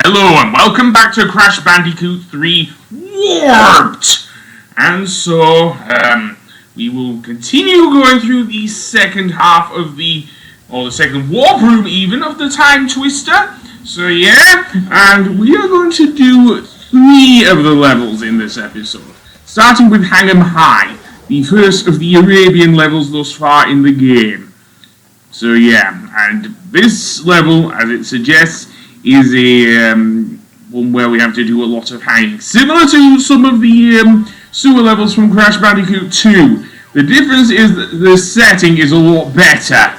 Hello and welcome back to Crash Bandicoot 3 Warped! And so, we will continue going through the second half of the second warp room even, of the Time Twister. So yeah, and we are going to do 3 of the levels in this episode. Starting with Hang 'em High, the first of the Arabian levels thus far in the game. So yeah, and this level, as it suggests, is a one where we have to do a lot of hanging, similar to some of the sewer levels from Crash Bandicoot 2. The difference is that the setting is a lot better,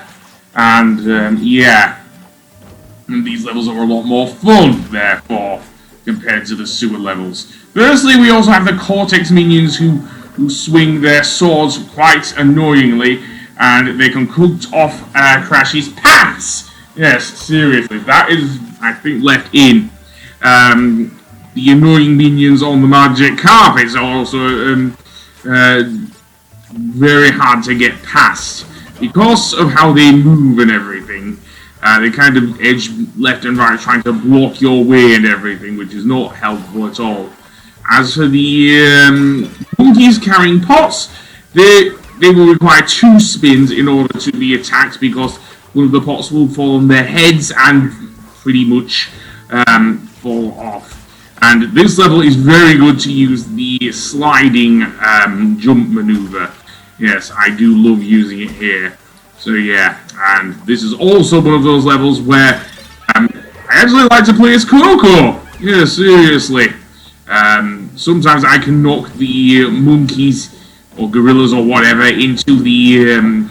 and yeah, and these levels are a lot more fun, therefore, compared to the sewer levels. Firstly, we also have the Cortex minions who swing their swords quite annoyingly, and they can cut off Crash's pants. Yes, seriously, that is, I think, left in. The annoying minions on the magic carpets are also very hard to get past because of how they move and everything. They kind of edge left and right trying to block your way and everything, which is not helpful at all. As for the monkeys carrying pots, they will require 2 spins in order to be attacked because one of the pots will fall on their heads and pretty much fall off. And this level is very good to use the sliding jump maneuver. Yes, I do love using it here. So yeah, and this is also one of those levels where I actually like to play as Coco. Yeah, seriously. Sometimes I can knock the monkeys or gorillas or whatever into the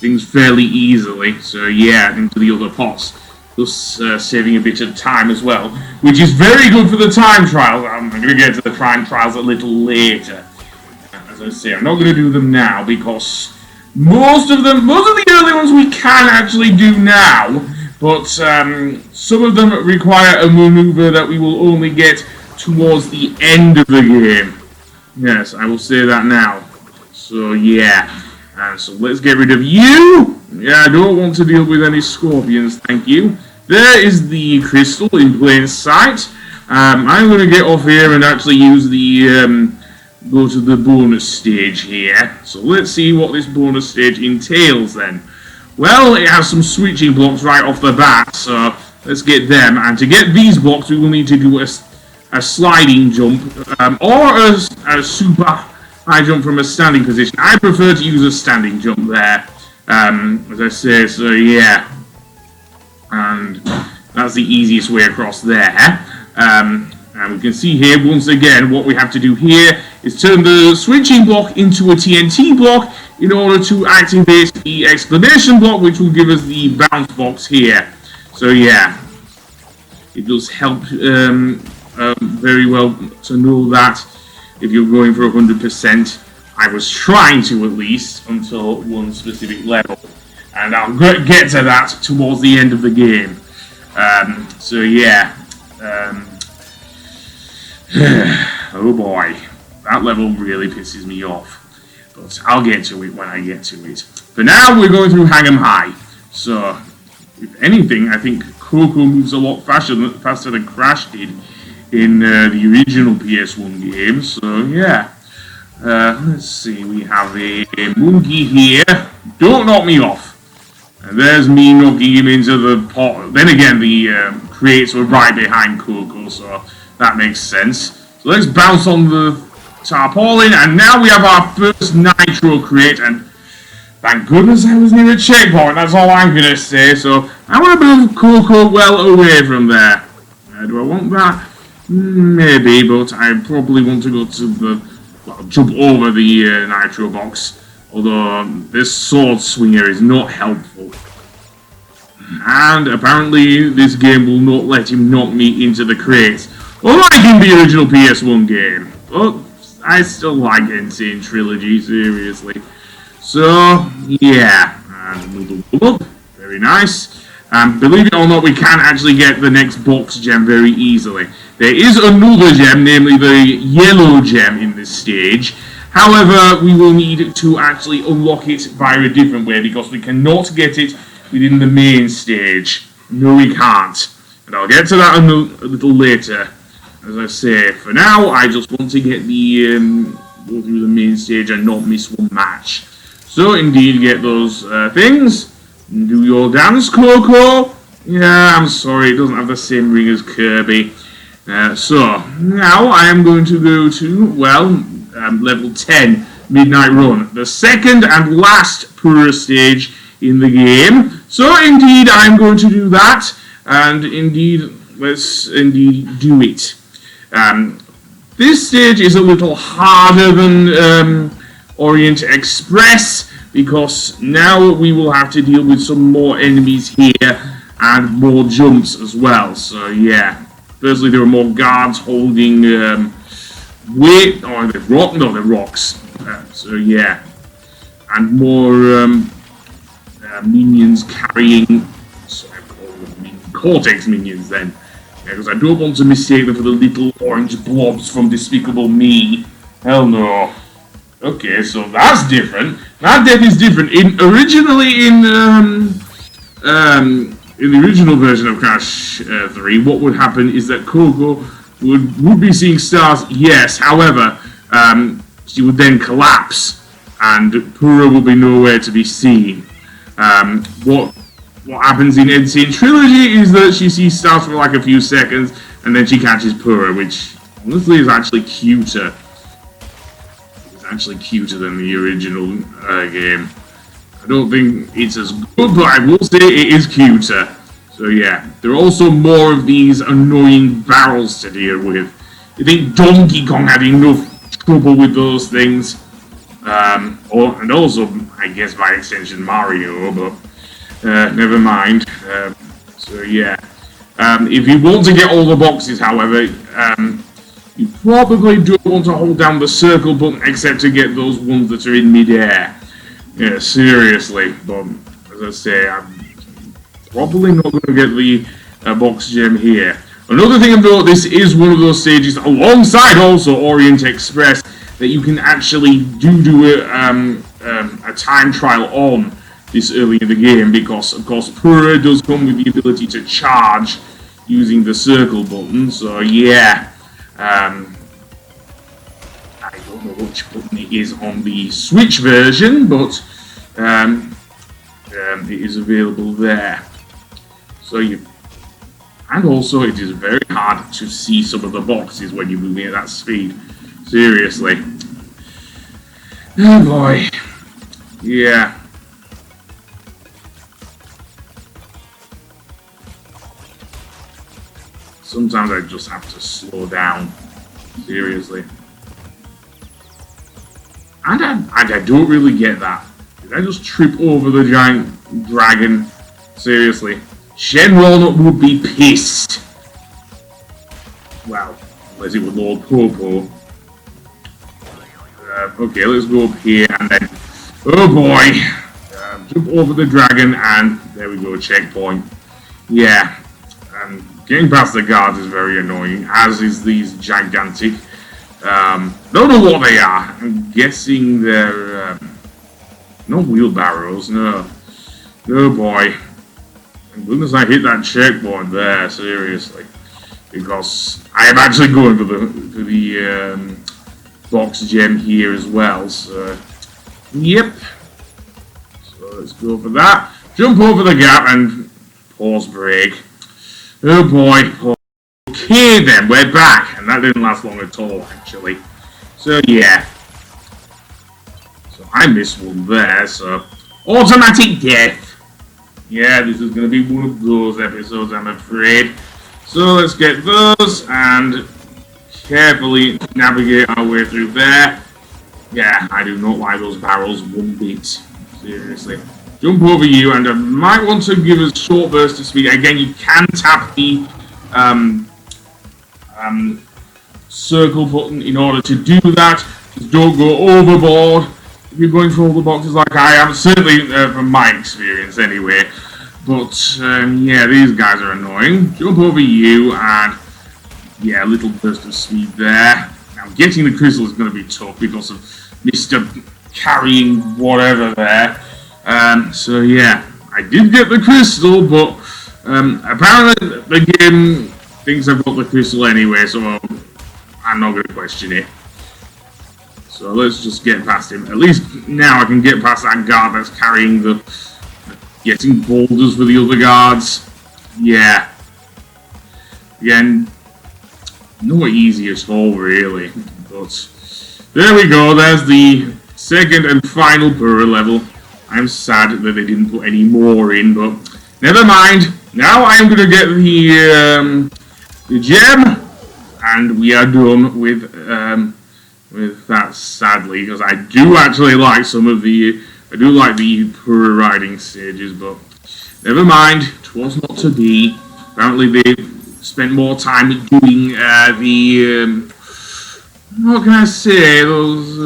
things fairly easily. So yeah, into the other pots. Thus saving a bit of time as well, which is very good for the time trials. I'm going to get to the time trials a little later. As I say, I'm not going to do them now because most of the early ones we can actually do now, but some of them require a maneuver that we will only get towards the end of the game. Yes, I will say that now. So yeah, so let's get rid of you. Yeah, I don't want to deal with any scorpions, thank you. There is the crystal in plain sight. I'm going to get off here and actually use the go to the bonus stage here. So let's see what this bonus stage entails then. Well, it has some switching blocks right off the bat, so let's get them. And to get these blocks, we will need to do a sliding jump or a super high jump from a standing position. I prefer to use a standing jump there. As I say, so yeah, and that's the easiest way across there. And we can see here, once again, what we have to do here is turn the switching block into a TNT block in order to activate the exclamation block, which will give us the bounce box here. So yeah, it does help very well to know that if you're going for 100%. I was trying to, at least, until one specific level. And I'll get to that towards the end of the game. So yeah. Oh boy. That level really pisses me off. But I'll get to it when I get to it. For now, we're going through Hang 'em High. So, if anything, I think Coco moves a lot faster than Crash did in the original PS1 game. So yeah. Let's see, we have a monkey here. Don't knock me off. And there's me knocking him into the pot. Then again, the crates were right behind Coco, so that makes sense. So let's bounce on the tarpaulin, and now we have our first nitro crate, and thank goodness I was near a checkpoint, that's all I'm going to say. So I want to move Coco well away from there. Do I want that? Maybe, but I probably want to go to the... Well, jump over the nitro box, although this sword swinger is not helpful. And apparently this game will not let him knock me into the crates, unlike in the original PS1 game. But I still like Insane Trilogy, seriously. So, yeah, and another one up, very nice. Believe it or not, we can actually get the next box gem very easily. There is another gem, namely the yellow gem in this stage. However, we will need to actually unlock it via a different way because we cannot get it within the main stage. No, we can't. But I'll get to that a little later. As I say, for now, I just want to get the go through the main stage and not miss one match. So, indeed, get those things. Do your dance, Coco. Yeah, I'm sorry, it doesn't have the same ring as Kirby. So, now I am going to go to, well, level 10, Midnight Run. The second and last Pura stage in the game. So, indeed, I'm going to do that. And, indeed, let's indeed do it. This stage is a little harder than Orient Express, because now we will have to deal with some more enemies here and more jumps as well. So yeah, firstly there are more guards holding weight, or the rock, no, the rocks. So yeah, and more minions carrying, sorry, I call them Cortex minions then. Because I don't want to mistake them for the little orange blobs from Despicable Me. Hell no. Okay, so that's different. That death is different. Originally in the original version of Crash 3, what would happen is that Coco would be seeing stars, yes. However, she would then collapse, and Pura will be nowhere to be seen. What happens in Insane Trilogy is that she sees stars for like a few seconds, and then she catches Pura, which honestly is actually cuter. It's actually cuter than the original game. I don't think it's as good, but I will say it is cuter. So yeah, there are also more of these annoying barrels to deal with. You think Donkey Kong had enough trouble with those things? And also, I guess by extension, Mario, but never mind. So yeah, if you want to get all the boxes, however, you probably don't want to hold down the circle button except to get those ones that are in mid-air. Yeah, seriously. But as I say, I'm probably not going to get the box gem here. Another thing about this is one of those stages, alongside also Orient Express, that you can actually do a time trial on this early in the game, because of course Pura does come with the ability to charge using the circle button. So yeah, I don't know which button it is on the Switch version, but it is available there. So and also it is very hard to see some of the boxes when you're moving at that speed. Seriously. Oh boy. Yeah. Sometimes I just have to slow down. Seriously. And I don't really get that. Did I just trip over the giant dragon? Seriously. Shen Walnut would be pissed. Well, unless it was Lord Popo. Okay, let's go up here and then... Oh boy! Jump over the dragon and there we go, checkpoint. Yeah. Getting past the guards is very annoying, as is these gigantic... don't know what they are. I'm guessing they're... not wheelbarrows, no. Oh boy. Thank goodness I hit that checkpoint there, seriously. Because I am actually going for the box gem here as well, so... Yep. So let's go for that. Jump over the gap and pause break. Oh boy. Okay then, we're back. And that didn't last long at all, actually. So yeah. So I missed one there, so... Automatic death! Yeah, this is going to be one of those episodes, I'm afraid. So let's get those and carefully navigate our way through there. Yeah, I do not like those barrels one bit. Seriously. Jump over you, and I might want to give a short burst of speed. Again, you can tap the circle button in order to do that. Just don't go overboard if you're going for all the boxes like I am. Certainly, from my experience anyway. But, yeah, these guys are annoying. Jump over you, and yeah, a little burst of speed there. Now, getting the crystal is going to be tough because of Mr. carrying whatever there. So yeah, I did get the crystal, but Apparently the game thinks I've got the crystal anyway, so I'm not going to question it. So let's just get past him. At least now I can get past that guard that's carrying the... getting boulders for the other guards. Yeah. Again, not easy at all, really. But there we go. There's the second and final burrow level. I'm sad that they didn't put any more in, but never mind. Now I'm going to get the gem, and we are done with that, sadly, because I do actually like some of the... I do like the burrow riding stages, but never mind. It was not to be. Apparently they spent more time doing what can I say? Those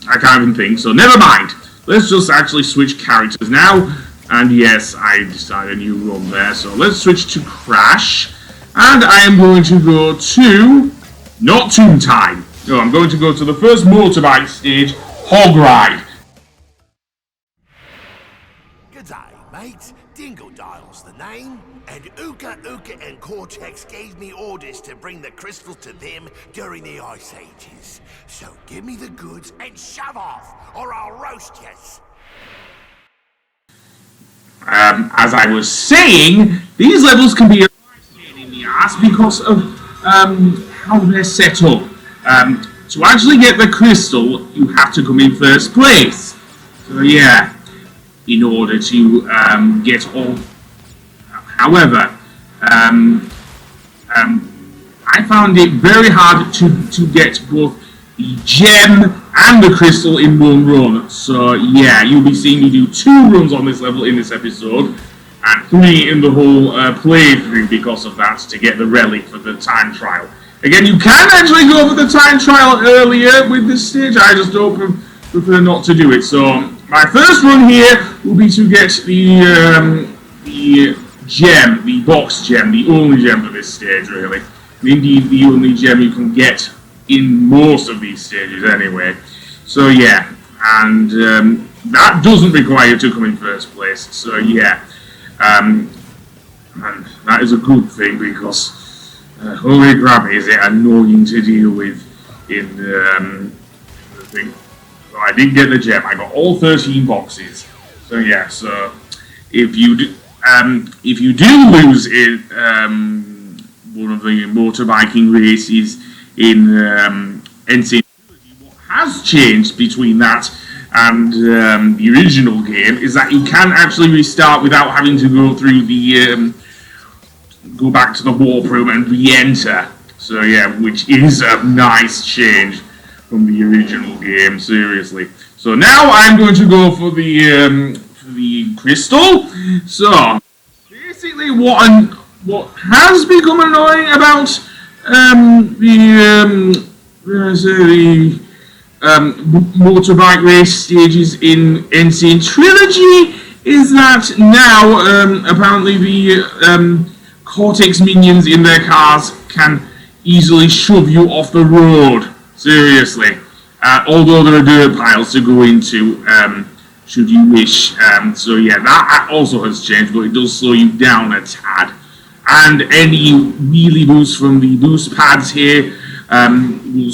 I can't even think. So never mind. Let's just actually switch characters now. And yes, I decided a new run there. So let's switch to Crash, and I am going to go to not Tomb Time. No, I'm going to go to the first motorbike stage, Hog Ride. G'day, mates. Dingledile's the name, and Uka and Cortex gave me orders to bring the crystal to them during the Ice Ages. So give me the goods and shove off, or I'll roast yous. As I was saying, these levels can be a pain in the ass because of how they're set up. To actually get the crystal, you have to come in first place. So yeah, in order to get all. However, I found it very hard to get both the gem and the crystal in one run. So yeah, you'll be seeing me do 2 runs on this level in this episode, and 3 in the whole playthrough because of that, to get the relic for the time trial. Again, you can actually go for the time trial earlier with this stage. I just don't prefer not to do it. So my first run here will be to get the gem, the box gem, the only gem for this stage, really. And indeed, the only gem you can get in most of these stages, anyway. So yeah, and that doesn't require you to come in first place. So yeah, and that is a good thing, because holy crap, is it annoying to deal with in the thing. So I did get the gem. I got all 13 boxes. So yeah, so if you do lose in one of the motorbiking races in NC, what has changed between that and the original game is that you can actually restart without having to go through the go back to the warp room and re-enter. So yeah, which is a nice change from the original game, seriously. So now I'm going to go for the crystal. So basically, what has become annoying about the motorbike race stages in Insane Trilogy is that now apparently the Cortex minions in their cars can easily shove you off the road. Seriously. Although there are dirt piles to go into, should you wish. So yeah, that also has changed, but it does slow you down a tad. And any wheelie boost from the boost pads here will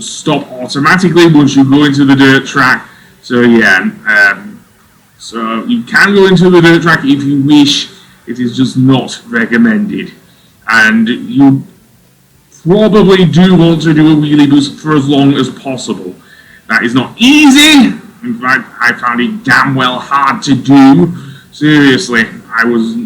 stop automatically once you go into the dirt track. So yeah, so you can go into the dirt track if you wish. It is just not recommended. And you probably do want to do a wheelie boost for as long as possible. That is not easy. In fact, I found it damn well hard to do. Seriously, I was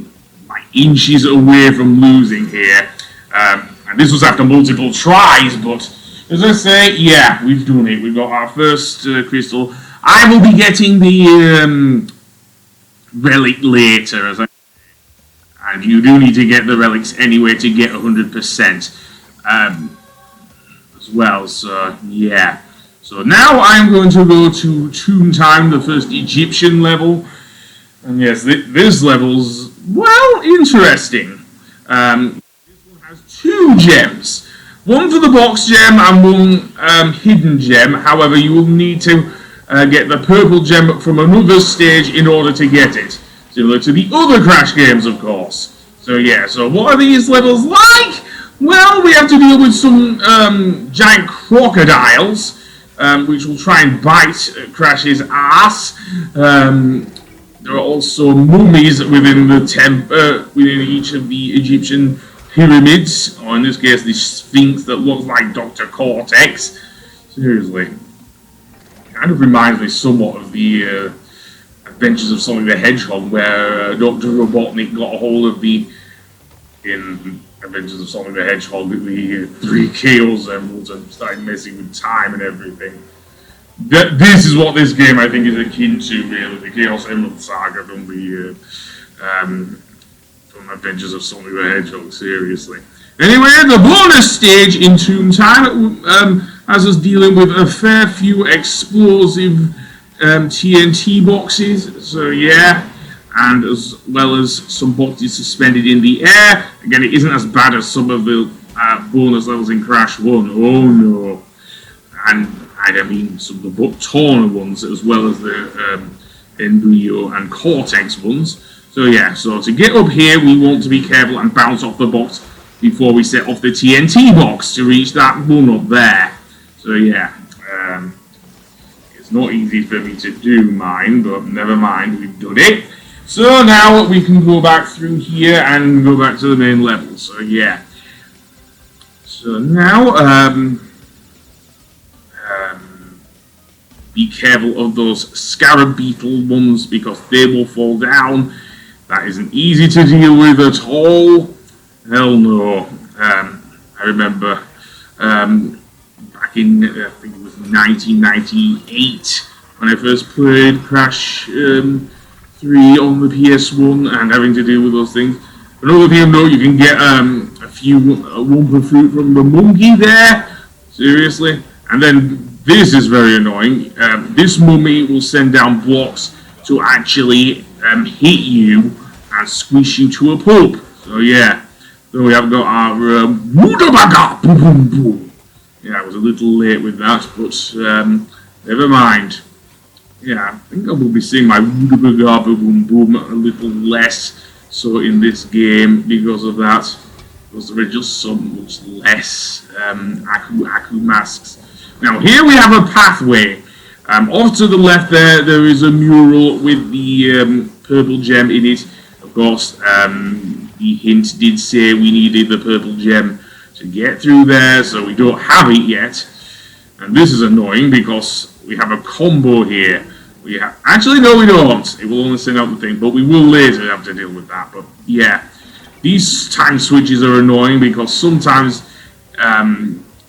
like inches away from losing here. And this was after multiple tries, but as I say, yeah, we've done it. We've got our first crystal. I will be getting the relic later, as I say. And you do need to get the relics anyway to get 100% as well, so yeah. So now I'm going to go to Tomb Time, the first Egyptian level. And yes, this level's, well, interesting. This one has 2 gems. One for the box gem and one hidden gem. However, you will need to get the purple gem from another stage in order to get it. similar to the other Crash games, of course. So yeah, so what are these levels like? Well, we have to deal with some giant crocodiles, which will try and bite Crash's ass. There are also mummies within within each of the Egyptian pyramids, or in this case, the Sphinx that looks like Dr. Cortex. Seriously, kind of reminds me somewhat of the Adventures of Sonic the Hedgehog, where Dr. Robotnik got a hold of in Adventures of Sonic the Hedgehog, the 3 Chaos Emeralds and started messing with time and everything. This is what this game, I think, is akin to, really, the Chaos Emerald saga from the from Adventures of Sonic the Hedgehog, seriously. Anyway, the bonus stage in Tomb Time has us dealing with a fair few explosive TNT boxes, so yeah, and as well as some boxes suspended in the air. Again, it isn't as bad as some of the bonus levels in Crash 1, oh no. And I mean some of the Tauna ones, as well as the Embryo and Cortex ones. So yeah, so to get up here, we want to be careful and bounce off the box before we set off the TNT box to reach that one up there. So yeah, it's not easy for me to do mine, but never mind, we've done it. So now we can go back through here and go back to the main level. So yeah. So now, be careful of those scarab beetle ones because they will fall down. That isn't easy to deal with at all. Hell no. I remember back in, I think it was 1998, when I first played Crash 3 on the PS1 and having to deal with those things. Another thing of note, you can get a few Wumpa fruit from the monkey there. Seriously. And then this is very annoying. This mummy will send down blocks to actually hit you and squish you to a pulp. So yeah. So we have got our Woodabaga! Boom, boom, boom. Yeah, I was a little late with that, but never mind. Yeah, I think I will be seeing my Woodabaga boom boom a little less so in this game because of that. Because there are just so much less Aku masks. Now here we have a pathway. Off to the left there is a mural with the purple gem in it. Of course, the hint did say we needed the purple gem to get through there, so we don't have it yet. And this is annoying because we have a combo here. Actually, no, we don't. It will only send out the thing, but we will later have to deal with that. But yeah, these time switches are annoying because sometimes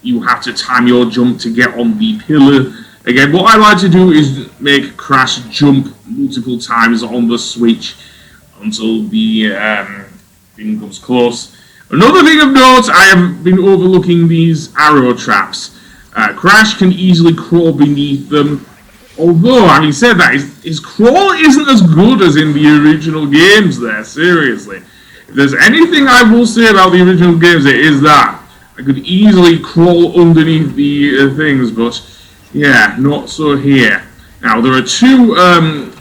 you have to time your jump to get on the pillar. Again, what I like to do is make Crash jump multiple times on the switch until the thing comes close. Another thing of note, I have been overlooking these arrow traps. Crash can easily crawl beneath them. Although, having said that, his crawl isn't as good as in the original games there, seriously. If there's anything I will say about the original games, it is that. I could easily crawl underneath the things, but yeah, not so here. Now, there are two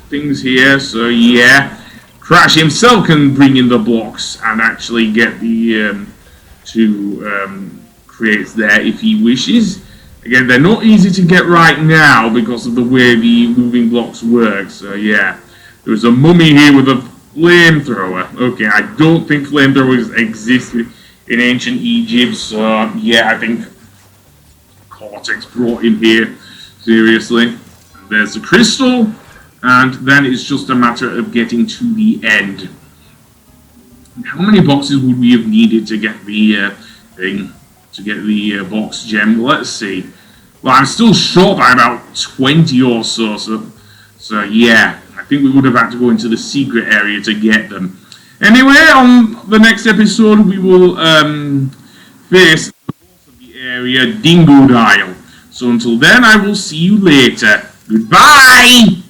things here, so yeah. Crash himself can bring in the blocks and actually get the two crates there if he wishes. Again, they're not easy to get right now because of the way the moving blocks work, so yeah. There's a mummy here with a flamethrower. Okay, I don't think flamethrowers existed in ancient Egypt, so yeah, I think Cortex brought him here, seriously. There's the crystal, and then it's just a matter of getting to the end. How many boxes would we have needed to get the thing, to get the box gem? Let's see. Well, I'm still short by about 20 or so, so yeah, I think we would have had to go into the secret area to get them. Anyway, on the next episode, we will face the boss of the area, Dingodile. So until then, I will see you later. Goodbye!